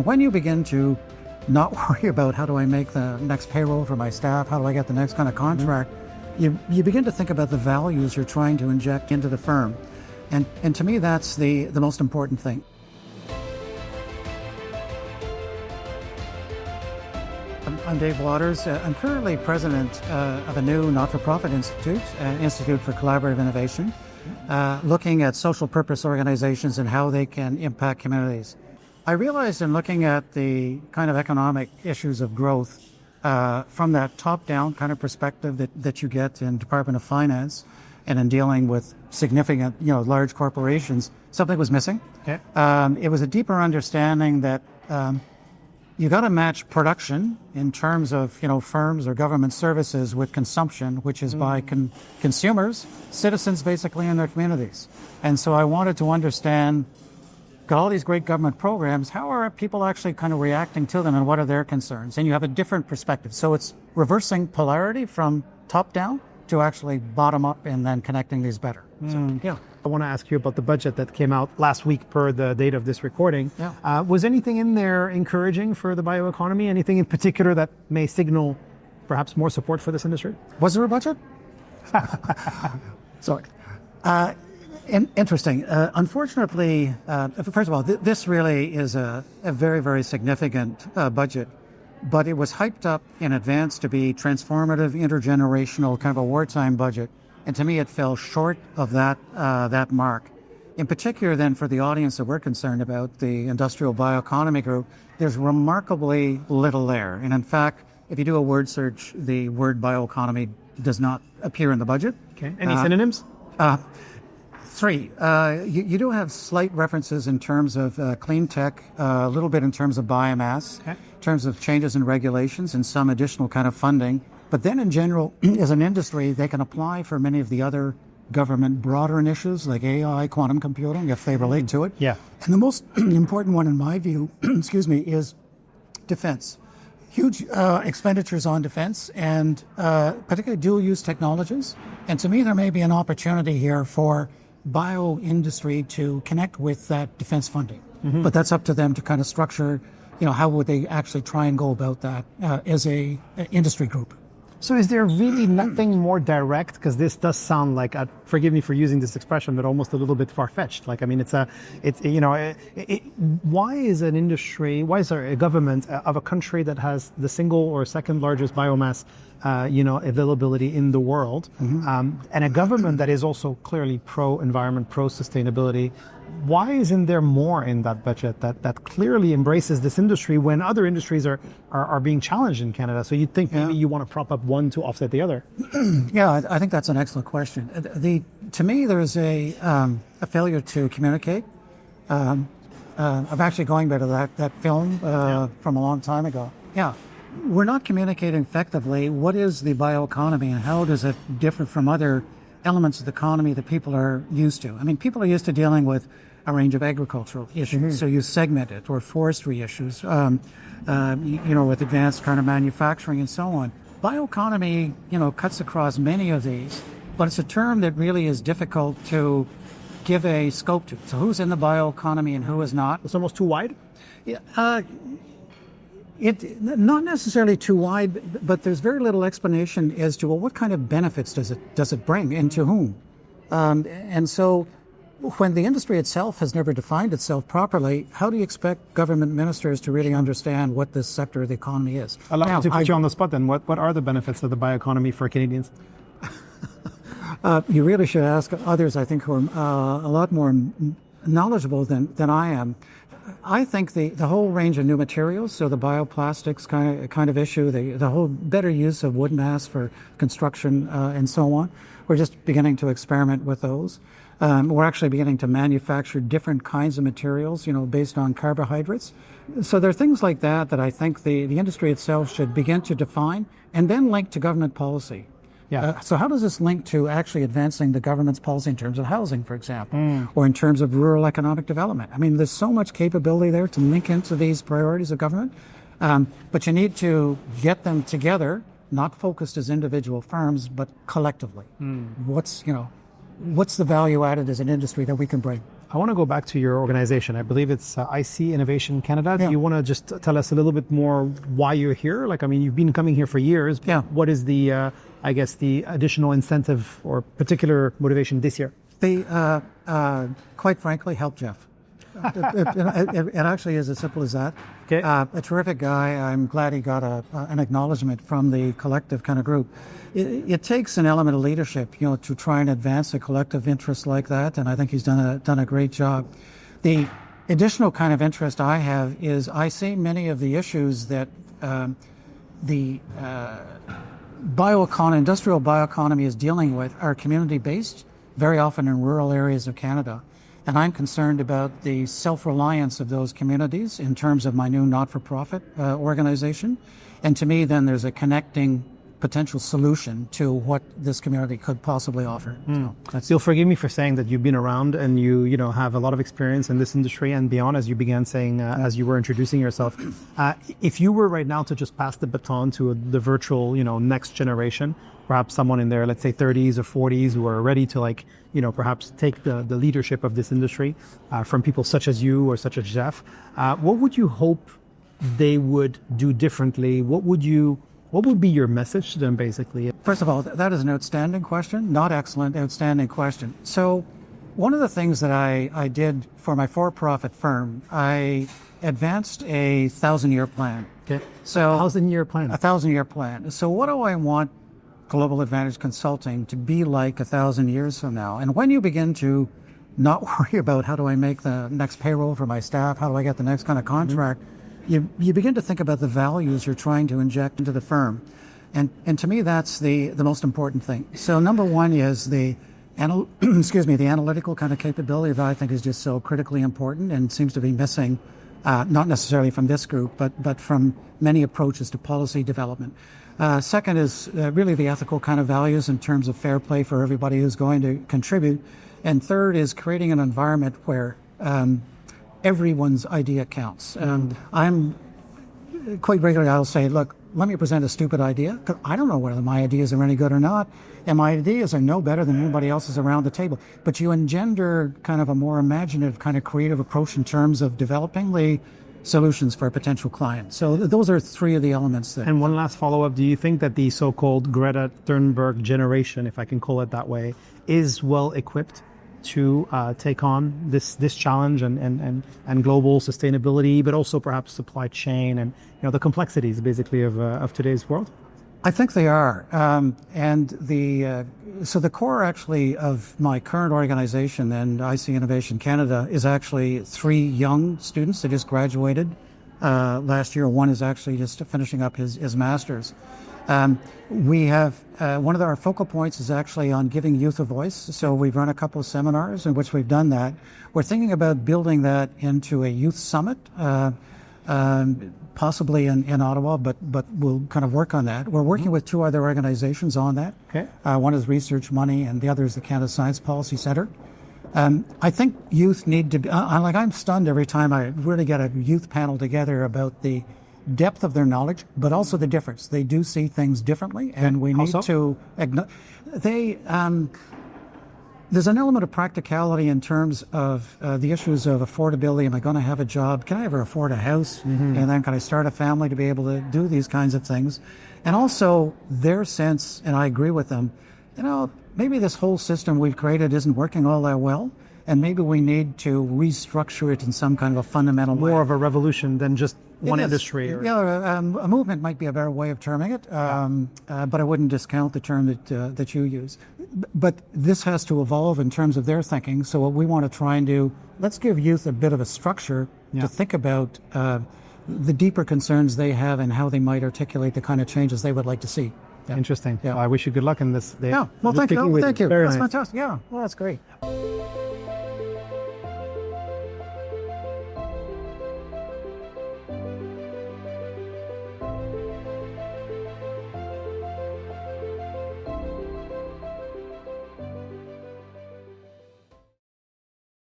when you begin to not worry about how do I make the next payroll for my staff, how do I get the next kind of contract, you begin to think about the values you're trying to inject into the firm. And to me, that's the most important thing. I'm Dave Waters. I'm currently president of a new not-for-profit institute, Institute for Collaborative Innovation, looking at social purpose organizations and how they can impact communities. I realized in looking at the kind of economic issues of growth from that top-down kind of perspective that you get in Department of Finance and in dealing with significant, large corporations, something was missing. Okay. It was a deeper understanding that you got to match production in terms of, firms or government services with consumption, which is by consumers, citizens basically in their communities. And so I wanted to understand, got all these great government programs, how are people actually kind of reacting to them and what are their concerns? And you have a different perspective. So it's reversing polarity from top down to actually bottom up and then connecting these better. So, yeah. I want to ask you about the budget that came out last week per the date of this recording. Yeah. Was anything in there encouraging for the bioeconomy? Anything in particular that may signal perhaps more support for this industry? Was there a budget? Sorry. Interesting. Unfortunately, first of all, this really is a very, very significant budget, but it was hyped up in advance to be transformative, intergenerational, kind of a wartime budget. And to me, it fell short of that mark. In particular, then, for the audience that we're concerned about, the Industrial Bioeconomy Group, there's remarkably little there. And in fact, if you do a word search, the word bioeconomy does not appear in the budget. Okay. Any synonyms? Three. You do have slight references in terms of clean tech, a little bit in terms of biomass, Okay. in terms of changes in regulations and some additional kind of funding. But then in general, as an industry, they can apply for many of the other government broader initiatives like AI, quantum computing, if they relate to it. Yeah. And the most important one in my view, is defense. Huge expenditures on defense and particularly dual-use technologies. And to me, there may be an opportunity here for bio industry to connect with that defense funding. But that's up to them to kind of structure, how would they actually try and go about that as a industry group. So is there really nothing more direct? Because this does sound like, forgive me for using this expression, but almost a little bit far-fetched. Like, I mean, why is there a government of a country that has the single or second largest biomass, availability in the world, and a government that is also clearly pro-environment, pro-sustainability? Why isn't there more in that budget that clearly embraces this industry when other industries are being challenged in Canada? So you'd think maybe you want to prop up one to offset the other. Yeah, I think that's an excellent question. To me, there's a failure to communicate. I'm actually going back to that film from a long time ago. Yeah, we're not communicating effectively what is the bioeconomy and how does it differ from other elements of the economy that people are used to. I mean, people are used to dealing with a range of agricultural issues, so you segment it, or forestry issues, with advanced kind of manufacturing and so on. Bioeconomy, cuts across many of these, but it's a term that really is difficult to give a scope to. So who's in the bioeconomy and who is not? It's almost too wide? Yeah, it not necessarily too wide, but there's very little explanation as to what kind of benefits does it bring and to whom. And so, when the industry itself has never defined itself properly, how do you expect government ministers to really understand what this sector of the economy is? Allow me to put you on the spot then. What are the benefits of the bioeconomy for Canadians? You really should ask others, I think, who are a lot more knowledgeable than I am. I think the whole range of new materials, so the bioplastics kind of issue, the whole better use of wood mass for construction and so on, we're just beginning to experiment with those. We're actually beginning to manufacture different kinds of materials, based on carbohydrates. So there are things like that I think the industry itself should begin to define and then link to government policy. Yeah. So how does this link to actually advancing the government's policy in terms of housing, for example, or in terms of rural economic development? I mean, there's so much capability there to link into these priorities of government, but you need to get them together, not focused as individual firms, but collectively. What's the value added as an industry that we can bring? I want to go back to your organization. I believe it's IC Innovation Canada. Yeah. Do you want to just tell us a little bit more why you're here? Like, I mean, you've been coming here for years. Yeah. What is the, I guess, the additional incentive or particular motivation this year? Quite frankly, help Jeff. It actually is as simple as that. Okay. A terrific guy. I'm glad he got an acknowledgement from the collective kind of group. It takes an element of leadership, to try and advance a collective interest like that, and I think he's done a great job. The additional kind of interest I have is I see many of the issues that the industrial bioeconomy is dealing with are community-based, very often in rural areas of Canada. And I'm concerned about the self-reliance of those communities in terms of my new not-for-profit organization. And to me, then there's a connecting potential solution to what this community could possibly offer. So You'll forgive me for saying that you've been around and you have a lot of experience in this industry and beyond, as you began saying as you were introducing yourself. If you were right now to just pass the baton to the virtual, next generation, perhaps someone in their, let's say, 30s or 40s who are ready to perhaps take the leadership of this industry from people such as you or such as Jeff, what would you hope they would do differently? What would be your message to them, basically? First of all, that is an outstanding question. Not excellent, outstanding question. So one of the things that I did for my for-profit firm, I advanced a 1,000-year plan. Okay. So 1,000-year plan. A 1,000-year plan. So what do I want Global Advantage Consulting to be like 1,000 years from now? And when you begin to not worry about how do I make the next payroll for my staff, how do I get the next kind of contract, you begin to think about the values you're trying to inject into the firm. And to me, that's the most important thing. So number one is the analytical kind of capability that I think is just so critically important and seems to be missing, not necessarily from this group, but from many approaches to policy development. Second is really the ethical kind of values in terms of fair play for everybody who's going to contribute. And third is creating an environment where everyone's idea counts. I'm quite regularly, I'll say, look, let me present a stupid idea, because I don't know whether my ideas are any good or not, and my ideas are no better than anybody else's around the table. But you engender kind of a more imaginative, kind of creative approach in terms of developing the solutions for a potential client. So those are three of the elements. And one last follow-up, do you think that the so-called Greta Thunberg generation, if I can call it that way, is well equipped to take on this challenge and global sustainability, but also perhaps supply chain and the complexities basically of today's world? I think they are, and so the core actually of my current organization and IC Innovation Canada is actually 3 young students that just graduated last year. One is actually just finishing up his master's. We have one of our focal points is actually on giving youth a voice. So we've run a couple of seminars in which we've done that. We're thinking about building that into a youth summit, possibly in Ottawa, but we'll kind of work on that. We're working with 2 other organizations on that. Okay. One is Research Money, and the other is the Canada Science Policy Centre. I think youth need to be, I'm stunned every time I really get a youth panel together about the depth of their knowledge, but also the difference. They do see things differently, and we need to there's an element of practicality in terms of the issues of affordability. Am I going to have a job? Can I ever afford a house? And then can I start a family to be able to do these kinds of things? And also their sense, and I agree with them, maybe this whole system we've created isn't working all that well, and maybe we need to restructure it in some kind of a fundamental way. More of a revolution than just one industry. A movement might be a better way of terming it, but I wouldn't discount the term that you use. But this has to evolve in terms of their thinking. So what we want to try and do, let's give youth a bit of a structure to think about the deeper concerns they have and how they might articulate the kind of changes they would like to see. Interesting. Yeah. Well, I wish you good luck in this. Well, thank you. Thank you. Very That's nice. fantastic. Yeah, well, that's great.